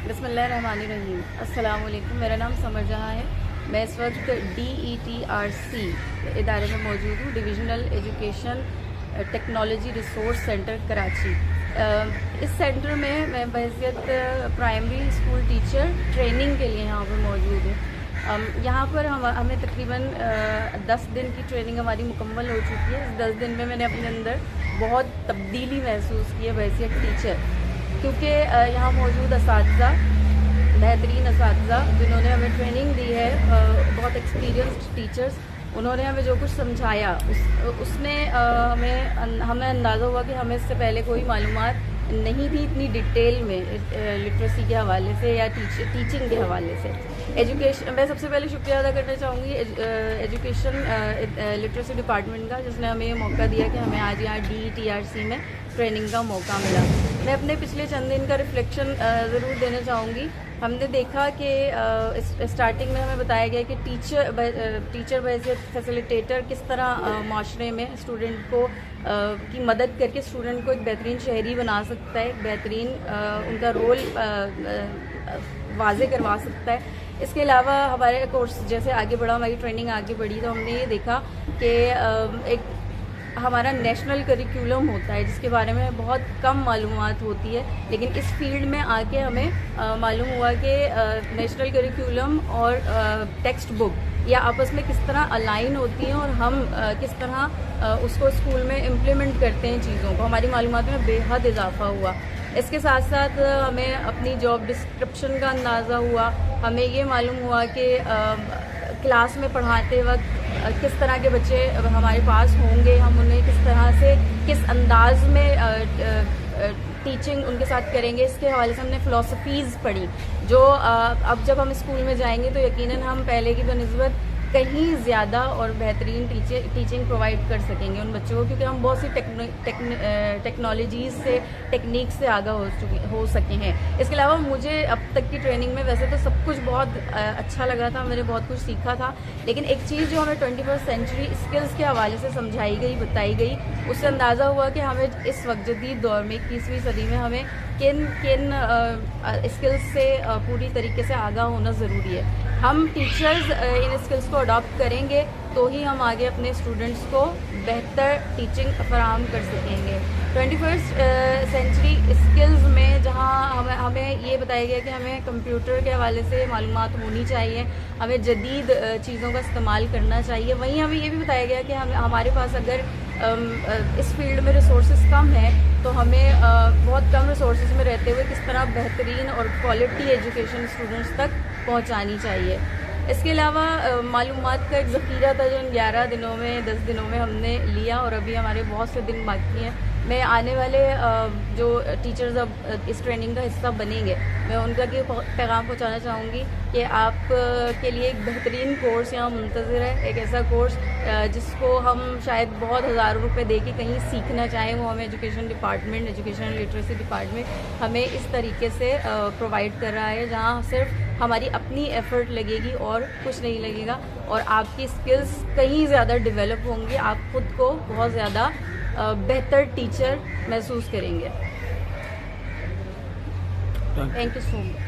بسم اللہ الرحمن الرحیم. السلام علیکم. میرا نام سمر جہاں ہے. میں اس وقت DETRC ادارے میں موجود ہوں, divisional education technology resource centre Karachi. اس سینٹر میں میں بحیثیت پرائمری اسکول ٹیچر ٹریننگ کے لیے یہاں پر موجود ہوں. یہاں پر ہمیں تقریباً 10 دن کی ٹریننگ ہماری مکمل ہو چکی ہے. اس 10 دن میں نے اپنے اندر بہت تبدیلی محسوس کی ہے بحیثیت ٹیچر, کیونکہ یہاں موجود اساتذہ, بہترین اساتذہ جنہوں نے ہمیں ٹریننگ دی ہے, بہت ایکسپیرینسڈ ٹیچرز, انہوں نے ہمیں جو کچھ سمجھایا اس نے ہمیں اندازہ ہوا کہ ہمیں اس سے پہلے کوئی معلومات نہیں تھی اتنی ڈیٹیل میں لٹریسی کے حوالے سے یا ٹیچنگ کے حوالے سے. ایجوکیشن, میں سب سے پہلے شکریہ ادا کرنا چاہوں گی ایجوکیشن لٹریسی ڈپارٹمنٹ کا, جس نے ہمیں یہ موقع دیا کہ ہمیں آج یہاں DETRC میں ٹریننگ کا موقع ملا. میں اپنے پچھلے چند دن کا ریفلیکشن ضرور دینا چاہوں گی. ہم نے دیکھا کہ اسٹارٹنگ میں ہمیں بتایا گیا کہ ٹیچر بحیثیت فیسیلیٹیٹر کس طرح معاشرے میں اسٹوڈنٹ کو کی مدد کر کے اسٹوڈنٹ کو ایک بہترین شہری بنا سکتا ہے, بہترین ان کا رول واضح کروا سکتا ہے. اس کے علاوہ ہمارے کورس جیسے آگے بڑھا, ہماری ٹریننگ آگے بڑھی, تو ہم نے یہ دیکھا کہ ایک ہمارا نیشنل کریکولم ہوتا ہے جس کے بارے میں بہت کم معلومات ہوتی ہے, لیکن اس فیلڈ میں آ کے ہمیں معلوم ہوا کہ نیشنل کریکولم اور ٹیکسٹ بک یا آپس میں کس طرح الائن ہوتی ہیں اور ہم کس طرح اس کو اسکول میں امپلیمنٹ کرتے ہیں چیزوں کو. ہماری معلومات میں بے حد اضافہ ہوا. اس کے ساتھ ساتھ ہمیں اپنی جاب ڈسکرپشن کا اندازہ ہوا. ہمیں یہ معلوم ہوا کہ کلاس میں پڑھاتے وقت کس طرح کے بچے ہمارے پاس ہوں گے, ہم انہیں کس طرح سے کس انداز میں ٹیچنگ ان کے ساتھ کریں گے. اس کے حوالے سے ہم نے فلاسفیز پڑھی جو اب جب ہم اسکول میں جائیں گے تو یقیناً ہم پہلے کی بنسبت کہیں زیادہ اور بہترین ٹیچنگ پرووائڈ کر سکیں گے ان بچوں کو, کیونکہ ہم بہت سی ٹیکنالوجیز سے, ٹیکنیک سے آگاہ ہو سکے ہیں. اس کے علاوہ مجھے اب تک کی ٹریننگ میں ویسے تو سب کچھ بہت اچھا لگا تھا, میں نے بہت کچھ سیکھا تھا, لیکن ایک چیز جو ہمیں 21st سینچری اسکلس کے حوالے سے سمجھائی گئی, بتائی گئی, اس سے اندازہ ہوا کہ ہمیں اس وقت جدید دور میں 21ویں صدی میں ہمیں کن اسکلس سے پوری طریقے سے آگاہ ہونا ضروری ہے. ہم ٹیچرز ان اسکلس کو اڈاپٹ کریں گے تو ہی ہم آگے اپنے اسٹوڈنٹس کو بہتر ٹیچنگ فراہم کر سکیں گے. 21st سینچری اسکلز میں جہاں ہمیں یہ بتایا گیا کہ ہمیں کمپیوٹر کے حوالے سے معلومات ہونی چاہیے, ہمیں جدید چیزوں کا استعمال کرنا چاہیے, وہیں ہمیں یہ بھی بتایا گیا کہ ہمارے پاس اگر اس فیلڈ میں ریسورسز کم ہیں تو ہمیں بہت کم ریسورسز میں رہتے ہوئے کس طرح بہترین اور کوالٹی ایجوکیشن اسٹوڈنٹس تک پہنچانی چاہیے. اس کے علاوہ معلومات کا ایک ذخیرہ تھا جو ان 11 دنوں میں 10 دنوں میں ہم نے لیا, اور ابھی ہمارے بہت سے دن باقی ہیں. میں آنے والے جو ٹیچرز اب اس ٹریننگ کا حصہ بنیں گے, میں ان کا یہ پیغام پہنچانا چاہوں گی کہ آپ کے لیے ایک بہترین کورس یہاں منتظر ہے. ایک ایسا کورس جس کو ہم شاید بہت ہزاروں روپے دے کے کہیں سیکھنا چاہیں, وہ ہمیں education department, education literacy department ہمیں اس طریقے سے پرووائڈ کر رہا ہے, جہاں صرف ہماری اپنی ایفرٹ لگے گی اور کچھ نہیں لگے گا, اور آپ کی اسکلس کہیں زیادہ ڈیولپ ہوں گی, آپ خود کو بہت زیادہ بہتر ٹیچر محسوس کریں گے. Thank you so much.